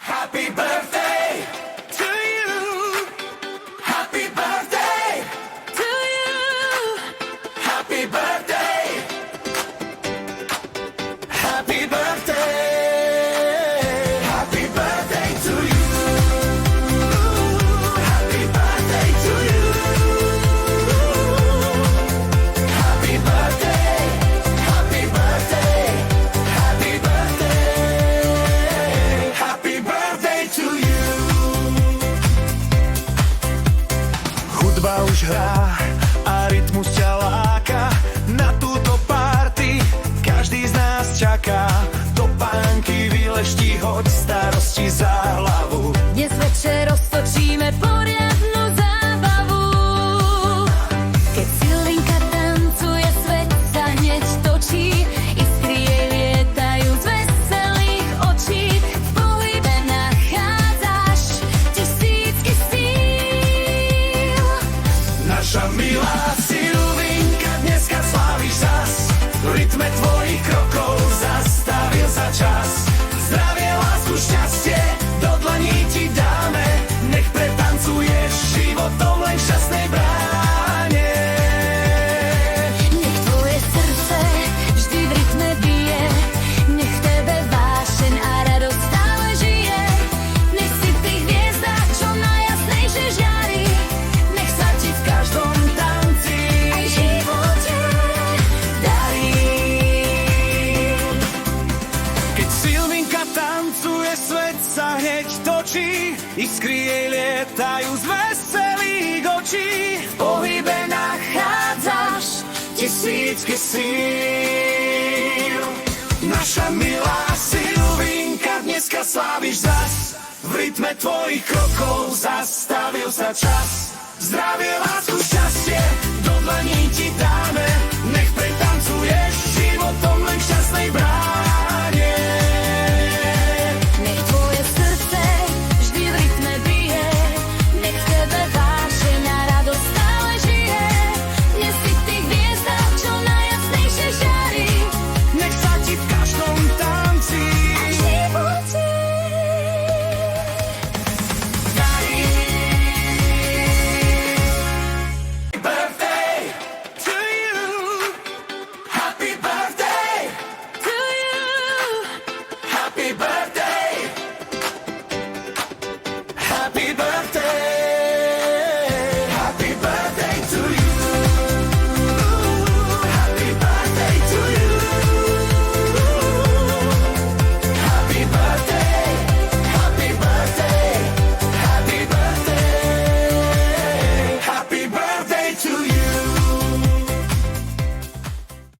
Happy birthday to you. Happy birthday to you. Happy birthday. Happy birthday. Happy birthday to you. Happy birthday to you. Happy birthday. Happy birthday. Happy birthday. Happy birthday to you. Hudba už hrá a rytmus ťa láka. Na túto party každý z nás čaká. Topánky vyleští, hoď starosti za hlavu. Dnes večer roztočíme poriadnu zábavu. Keď Silvinka tancuje, svet sa hneď točí. Iskry jej lietajú z veselých očí. V pohybe nachádzaš tisícky síl. Naša milá Silvinka, dneska sláviš zas. V rytme tvojich krokov zastavil sa čas. Zdravie, lásku, šťastie do dlaní ti dáme. Nech pretancuješ životom len v šťastnej bráne. Nech tvoje srdce vždy v rytme bije. Nech v tebe vášeň a radosť stále žije. Nech si v tých hviezdách čo najjasnejšie žiari. Nech sa ti v každom tanci aj živote darí. Keď Silvinka tancuje, svet sa hneď točí. Iskry jej lietajú z veselých očí. V pohybe nachádzaš Tisícky síl. Naša milá Silvinka, dneska sláviš zas. V rytme tvojich krokov zastavil sa čas. Zdravie, lásku, šťastie do dlaní ti dáme. Nech pretancuješ životom len v šťastnej bráne.